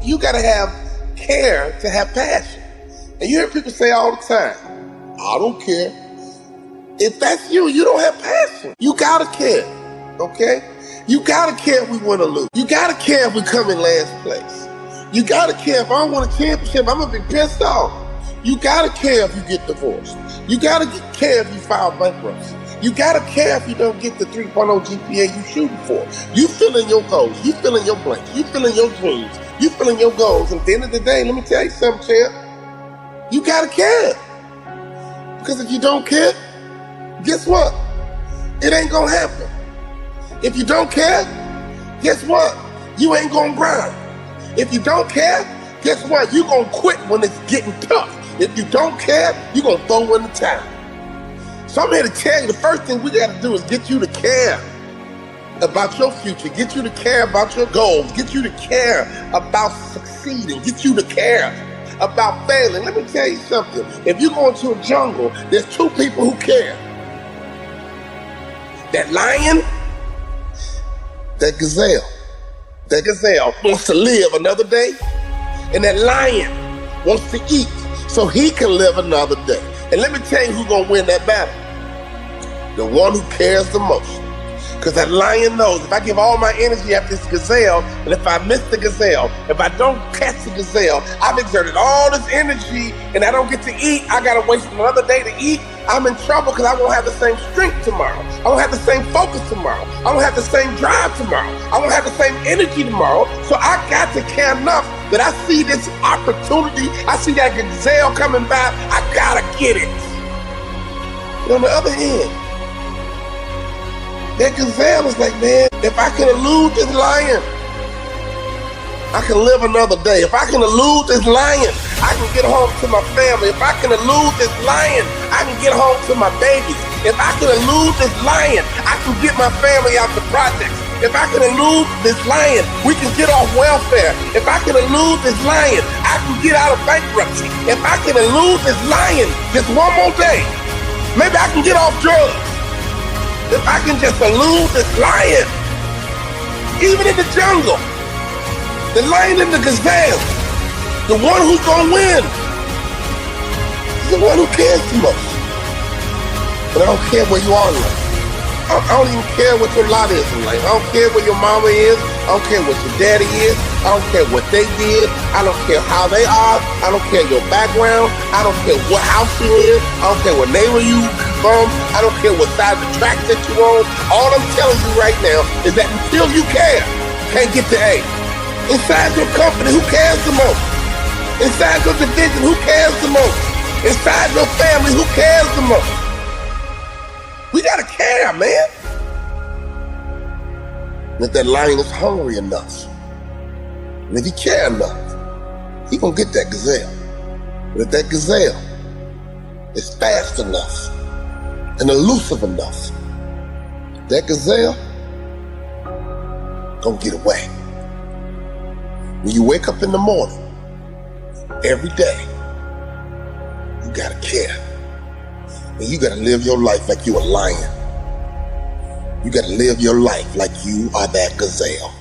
You gotta have care to have passion. And you hear people say all the time, I don't care. If that's you, you don't have passion. You gotta care, okay? You gotta care if we win or lose. You gotta care if we come in last place. You gotta care if I don't win a championship, I'm gonna be pissed off. You gotta care if you get divorced. You gotta care if you file bankruptcy. You gotta care if you don't get the 3.0 GPA you shooting for. You fill in your goals, you fill in your blanks, you fill in your dreams, you fill in your goals. And at the end of the day, let me tell you something, champ. You gotta care. Because if you don't care, guess what? It ain't gonna happen. If you don't care, guess what? You ain't gonna grind. If you don't care, guess what? You gonna quit when it's getting tough. If you don't care, you gonna throw in the towel. So I'm here to tell you, the first thing we gotta do is get you to care about your future, get you to care about your goals, get you to care about succeeding, get you to care about failing. Let me tell you something. If you go into a jungle, there's two people who care. That lion, that gazelle. That gazelle wants to live another day, and that lion wants to eat so he can live another day. And let me tell you who's gonna win that battle. The one who cares the most. Because that lion knows if I give all my energy after this gazelle, and if I miss the gazelle, if I don't catch the gazelle, I've exerted all this energy and I don't get to eat, I gotta waste another day to eat, I'm in trouble because I won't have the same strength tomorrow. I won't have the same focus tomorrow. I won't have the same drive tomorrow. I won't have the same energy tomorrow. So I got to care enough that I see this opportunity, I see that gazelle coming by, I gotta get it. But on the other hand, that gazelle is like, man, if I can elude this lion, I can live another day. If I can elude this lion, I can get home to my family. If I can elude this lion, I can get home to my babies. If I can elude this lion, I can get my family out the projects. If I can elude this lion, we can get off welfare. If I can elude this lion, I can get out of bankruptcy. If I can elude this lion just one more day, maybe I can get off drugs. If I can just elude this lion, even in the jungle, the lion and the gazelle, the one who's gonna win is the one who cares the most. And I don't care where you are in life. I don't even care what your lot is in life. I don't care where your mama is. I don't care what your daddy is. I don't care what they did. I don't care how they are. I don't care your background. I don't care what house you in. I don't care what neighbor you from. I don't care what side of the track that you're on. All I'm telling you right now is that until you care, you can't get to A. Inside your company, who cares the most? Inside your division, who cares the most? Inside your family, who cares the most? We gotta care, man. And if that lion is hungry enough, and if he care enough, he gonna get that gazelle. But if that gazelle is fast enough and elusive enough, that gazelle gonna get away. When you wake up in the morning, every day, you gotta care. And you gotta live your life like you a lion. You gotta live your life like you are that gazelle.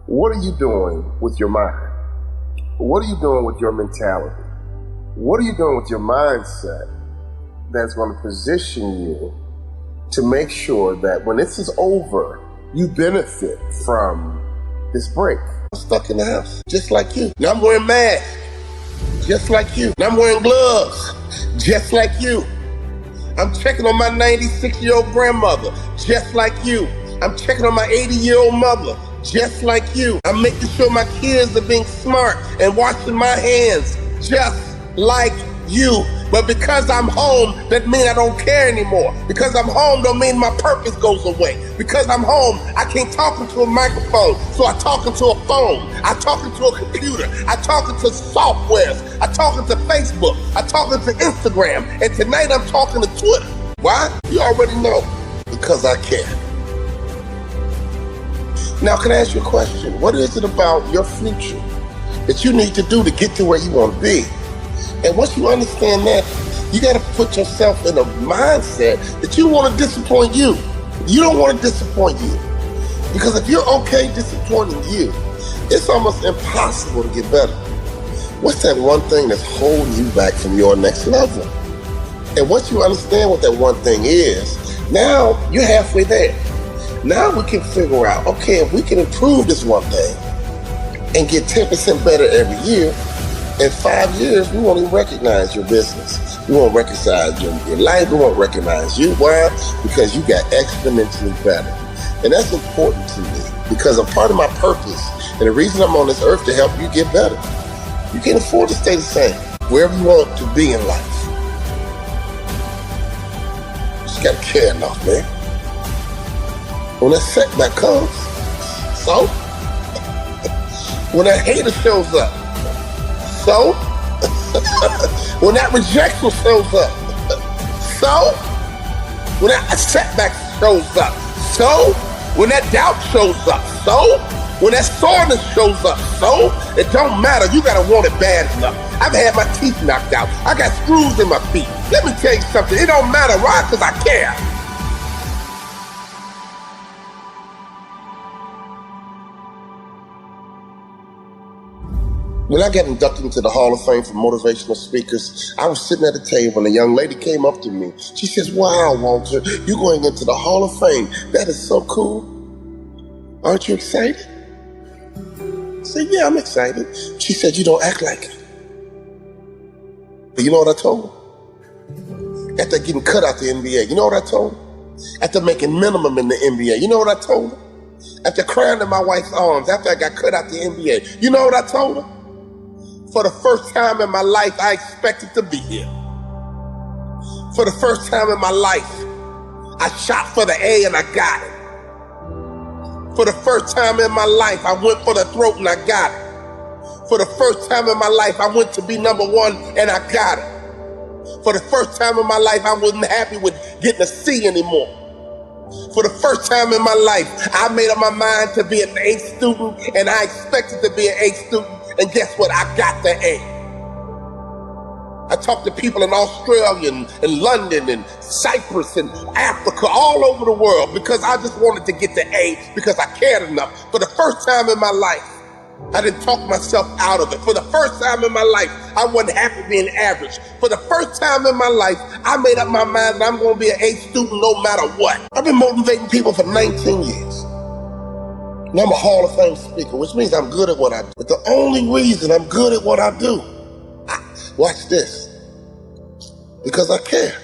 What are you doing with your mind? What are you doing with your mentality? What are you doing with your mindset that's going to position you to make sure that when this is over, you benefit from this break? I'm stuck in the house, just like you. Now I'm wearing masks, just like you. Now I'm wearing gloves, just like you. I'm checking on my 96-year-old grandmother, just like you. I'm checking on my 80-year-old mother, just like you. I'm making sure my kids are being smart and washing my hands, just like you. But because I'm home, that means I don't care anymore. Because I'm home don't mean my purpose goes away. Because I'm home, I can't talk into a microphone, so I talk into a phone. I talk into a computer. I talk into softwares. I talk into Facebook. I talk into Instagram. And tonight I'm talking to Twitter. Why? You already know. Because I care. Now, can I ask you a question? What is it about your future that you need to do to get to where you want to be? And once you understand that, You got to put yourself in a mindset that you want to disappoint you. You don't want to disappoint you. Because if you're okay disappointing you, it's almost impossible to get better. What's that one thing that's holding you back from your next level? And once you understand what that one thing is, now you're halfway there. Now we can figure out, okay, if we can improve this one thing and get 10% better every year, in 5 years, we won't even recognize your business. We won't recognize your life. We won't recognize you. Why? Because you got exponentially better. And that's important to me because a part of my purpose and the reason I'm on this earth to help you get better. You can't afford to stay the same wherever you want to be in life. You just got to care enough, man. When that setback comes, so when that hater shows up, so when that rejection shows up, so when that setback shows up, so when that doubt shows up, so when that soreness shows up, so it don't matter. You gotta want it bad enough. I've had my teeth knocked out. I got screws in my feet. Let me tell you something. It don't matter. Why? Because I care. When I got inducted into the Hall of Fame for motivational speakers, I was sitting at a table and a young lady came up to me. She says, "Wow, Walter, you're going into the Hall of Fame. That is so cool. Aren't you excited?" I said, "Yeah, I'm excited." She said, "You don't act like it." But you know what I told her? After getting cut out the NBA, you know what I told her? After making minimum in the NBA, you know what I told her? After crying in my wife's arms, after I got cut out the NBA, you know what I told her? For the first time in my life, I expected to be here. For the first time in my life, I shot for the A and I got it. For the first time in my life, I went for the throat and I got it. For the first time in my life, I went to be number one and I got it. For the first time in my life, I wasn't happy with getting a C anymore. For the first time in my life, I made up my mind to be an A student and I expected to be an A student. And guess what? I got the A. I talked to people in Australia and London and Cyprus and Africa, all over the world, because I just wanted to get the A because I cared enough. For the first time in my life, I didn't talk myself out of it. For the first time in my life, I wasn't happy being average. For the first time in my life, I made up my mind that I'm going to be an A student no matter what. I've been motivating people for 19 years. And I'm a Hall of Fame speaker, which means I'm good at what I do. But the only reason I'm good at what I do, watch this, because I care.